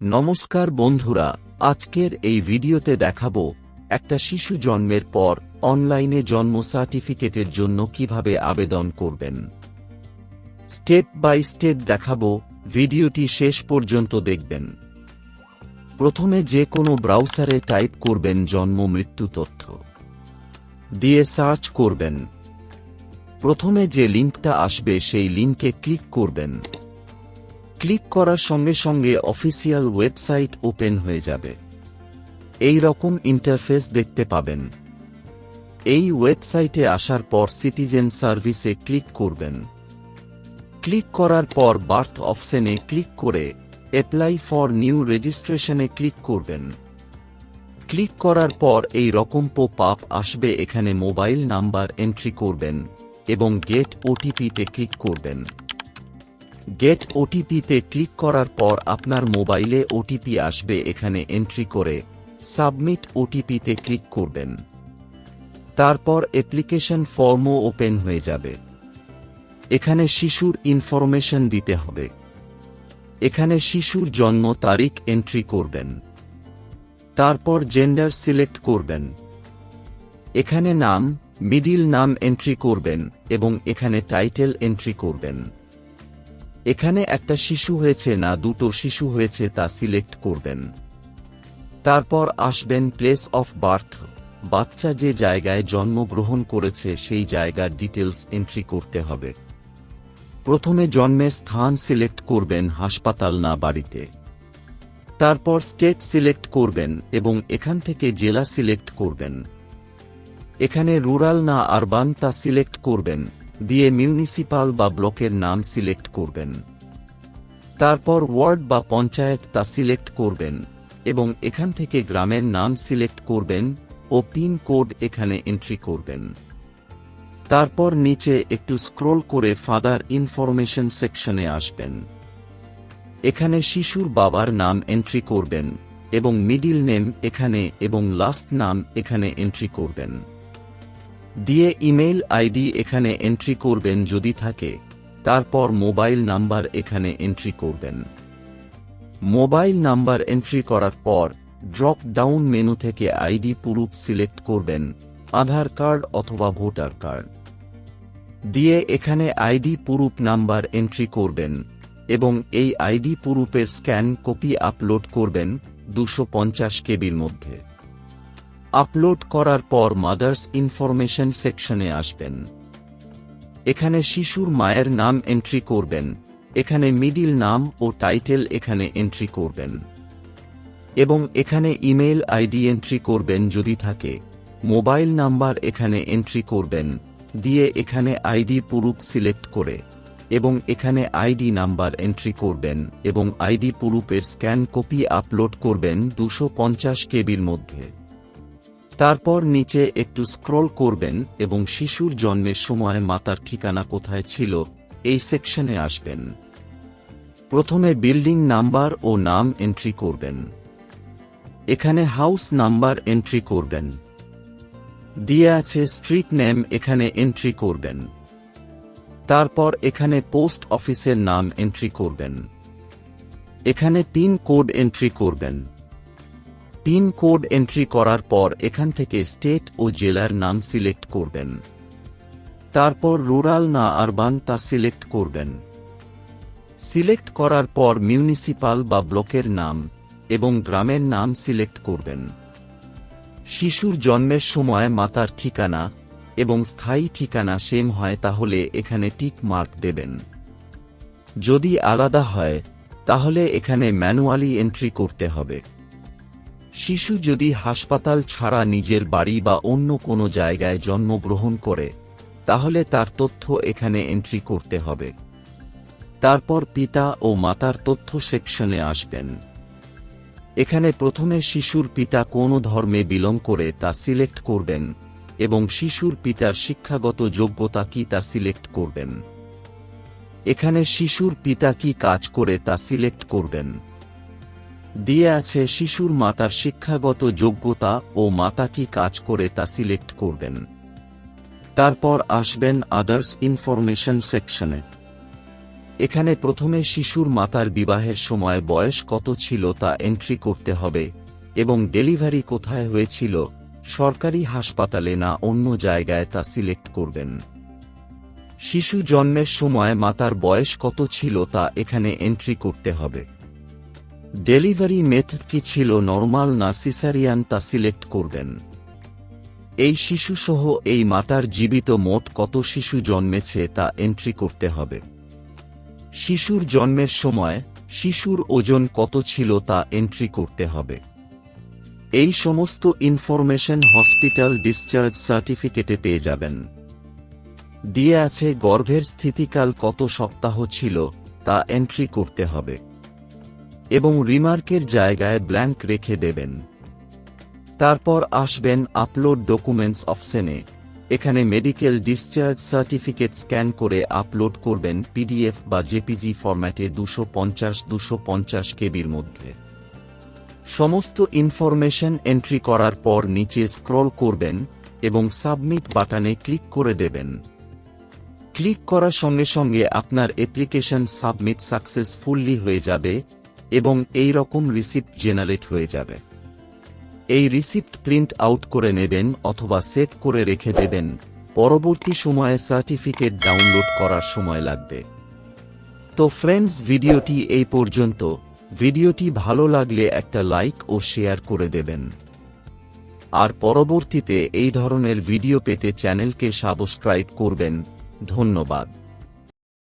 নমস্কার বন্ধুরা, আজকের এই ভিডিওতে দেখাবো একটা শিশু জন্মের পর অনলাইনে জন্ম সার্টিফিকেটের জন্য কিভাবে আবেদন করবেন। স্টেপ বাই স্টেপ দেখাবো, ভিডিওটি শেষ পর্যন্ত দেখবেন। প্রথমে যে কোনো ব্রাউজারে টাইপ করবেন জন্ম মৃত্যু তথ্য দিয়ে সার্চ করবেন। প্রথমে যে লিঙ্কটা আসবে সেই লিঙ্কে ক্লিক করবেন। ক্লিক করার সঙ্গে সঙ্গে অফিসিয়াল ওয়েবসাইট ওপেন হয়ে যাবে। এই রকম ইন্টারফেস দেখতে পাবেন। এই ওয়েবসাইটে আসার পর সিটিজেন সার্ভিসে ক্লিক করবেন। ক্লিক করার পর বার্থ অপশনে ক্লিক করে অ্যাপ্লাই ফর নিউ রেজিস্ট্রেশনে ক্লিক করবেন। ক্লিক করার পর এই রকম পপ আপ আসবে। এখানে মোবাইল নাম্বার এন্ট্রি করবেন এবং গেট ওটিপিতে ক্লিক করবেন। গেট ওটিপিতে ক্লিক করার পর আপনার মোবাইলে ওটিপি আসবে। এখানে এন্ট্রি করে সাবমিট ওটিপিতে ক্লিক করবেন। তারপর অ্যাপ্লিকেশন ফর্মও ওপেন হয়ে যাবে। এখানে শিশুর ইনফরমেশন দিতে হবে। এখানে শিশুর জন্ম তারিখ এন্ট্রি করবেন। তারপর জেন্ডার সিলেক্ট করবেন। এখানে নাম, মিডিল নাম এন্ট্রি করবেন এবং এখানে টাইটেল এন্ট্রি করবেন। এখানে একটা শিশু হয়েছে না দুটো শিশু হয়েছে তা সিলেক্ট করবেন। তারপর আসবেন প্লেস অফ বার্থ, বাচ্চা যে জায়গায় জন্মগ্রহণ করেছে সেই জায়গার ডিটেলস এন্ট্রি করতে হবে। প্রথমে জন্মের স্থান সিলেক্ট করবেন, হাসপাতাল না বাড়িতে। তারপর স্টেট সিলেক্ট করবেন এবং এখান থেকে জেলা সিলেক্ট করবেন। এখানে রুরাল না আরবান তা সিলেক্ট করবেন, দিয়ে মিউনিসিপাল বা ব্লকের নাম সিলেক্ট করবেন। তারপর ওয়ার্ড বা পঞ্চায়েত তা সিলেক্ট করবেন এবং এখান থেকে গ্রামের নাম সিলেক্ট করবেন ও পিন কোড এখানে এন্ট্রি করবেন। তারপর নিচে একটু স্ক্রল করে ফাদার ইনফরমেশন সেকশনে আসবেন। এখানে শিশুর বাবার নাম এন্ট্রি করবেন এবং মিডিল নেম এখানে এবং লাস্ট নাম এখানে এন্ট্রি করবেন। দিয়ে ইমেইল আইডি এখানে এন্ট্রি করবেন যদি থাকে। তারপর মোবাইল নাম্বার এখানে এন্ট্রি করবেন। মোবাইল নাম্বার এন্ট্রি করার পর ড্রপ ডাউন মেনু থেকে আইডি প্রুফ সিলেক্ট করবেন, আধার কার্ড অথবা ভোটার কার্ড। দিয়ে এখানে আইডি প্রুফ নাম্বার এন্ট্রি করবেন এবং এই আইডি প্রুফের স্ক্যান কপি আপলোড করবেন 250 কেবির মধ্যে। আপলোড করার পর মাদার্স ইনফরমেশন সেকশনে আসবেন। এখানে শিশুর মায়ের নাম এন্ট্রি করবেন। এখানে মিডিল নাম ও টাইটেল এখানে এন্ট্রি করবেন এবং এখানে ইমেইল আইডি এন্ট্রি করবেন যদি থাকে। মোবাইল নাম্বার এখানে এন্ট্রি করবেন, দিয়ে এখানে আইডি প্রুফ সিলেক্ট করে এবং এখানে আইডি নাম্বার এন্ট্রি করবেন এবং আইডি প্রুফের স্ক্যান কপি আপলোড করবেন 250 কেবির মধ্যে। তারপর নিচে একটু স্ক্রল করবেন এবং শিশুর জন্মের সময় মাতার ঠিকানা কোথায় ছিল এই সেকশনে আসবেন। প্রথমে বিল্ডিং নাম্বার ও নাম এন্ট্রি করবেন। এখানে হাউস নাম্বার এন্ট্রি করবেন। দিয়ে আছে স্ট্রিট নেম এখানে এন্ট্রি করবেন। তারপর এখানে পোস্ট অফিসের নাম এন্ট্রি করবেন। এখানে পিন কোড এন্ট্রি করবেন। পিন কোড এন্ট্রি করার পর এখান থেকে স্টেট ও জেলার নাম সিলেক্ট করবেন। তারপর রুরাল না আরবান তা সিলেক্ট করবেন। সিলেক্ট করার পর মিউনিসিপাল বা ব্লকের নাম এবং গ্রামের নাম সিলেক্ট করবেন। শিশুর জন্মের সময় মাতার ঠিকানা এবং স্থায়ী ঠিকানা সেম হয় তাহলে এখানে টিক মার্ক দেবেন। যদি আলাদা হয় তাহলে এখানে ম্যানুয়ালি এন্ট্রি করতে হবে। শিশু যদি হাসপাতাল ছাড়া নিজের বাড়ি বা অন্য কোনো জায়গায় জন্মগ্রহণ করে তাহলে তার তথ্য এখানে এন্ট্রি করতে হবে। তারপর পিতা ও মাতার তথ্য সেকশনে আসবেন। এখানে প্রথমে শিশুর পিতা কোন ধর্মে বিলং করে তা সিলেক্ট করবেন এবং শিশুর পিতার শিক্ষাগত যোগ্যতা কি তা সিলেক্ট করবেন। এখানে শিশুর পিতা কি কাজ করে তা সিলেক্ট করবেন। দিয়ে আছে শিশুর মাতার শিক্ষাগত যোগ্যতা ও মাতা কি কাজ করে তা সিলেক্ট করবেন। তারপর আসবেন আদার্স ইনফরমেশন সেকশনে। এখানে প্রথমে শিশুর মাতার বিবাহের সময় বয়স কত ছিল তা এন্ট্রি করতে হবে এবং ডেলিভারি কোথায় হয়েছিল, সরকারি হাসপাতালে না অন্য জায়গায়, তা সিলেক্ট করবেন। শিশু জন্মের সময় মাতার বয়স কত ছিল তা এখানে এন্ট্রি করতে হবে। ডেলিভারি মেথড কি ছিল, নরমাল না সিজারিয়ান, তা সিলেক্ট করবেন। এই শিশুসহ এই মাতার জীবিত মোট কত শিশু জন্মেছে তা এন্ট্রি করতে হবে। শিশুর জন্মের সময় শিশুর ওজন কত ছিল তা এন্ট্রি করতে হবে। এই সমস্ত ইনফরমেশন হসপিটাল ডিসচার্জ সার্টিফিকেটে পেয়ে যাবেন। দিয়ে আছে গর্ভের স্থিতিকাল কত সপ্তাহ ছিল তা এন্ট্রি করতে হবে এবং রিমার্কের জায়গায় ব্ল্যাঙ্ক রেখে দেবেন। তারপর আসবেন আপলোড ডকুমেন্টস অপশনে। এখানে মেডিকেল ডিসচার্জ সার্টিফিকেট স্ক্যান করে আপলোড করবেন পিডিএফ বা জেপিজি ফরম্যাটে 250 কেবির মধ্যে। সমস্ত ইনফরমেশন এন্ট্রি করার পর নিচে স্ক্রল করবেন এবং সাবমিট বাটনে ক্লিক করে দেবেন। ক্লিক করার সঙ্গে সঙ্গে আপনার অ্যাপ্লিকেশন সাবমিট সাকসেসফুলি হয়ে যাবে এবং এই রকম রিসিপ্ট জেনারেট হয়ে যাবে। এই রিসিপ্ট প্রিন্ট আউট করে নেবেন অথবা সেভ করে রেখে দেবেন, পরবর্তী সময়ে সার্টিফিকেট ডাউনলোড করার সময় লাগবে। তো ফ্রেন্ডস, ভিডিওটি এই পর্যন্ত। ভিডিওটি ভালো লাগলে একটা লাইক ও শেয়ার করে দেবেন। আর পরবর্তীতে এই ধরনের ভিডিও পেতে চ্যানেলকে সাবস্ক্রাইব করবেন। ধন্যবাদ।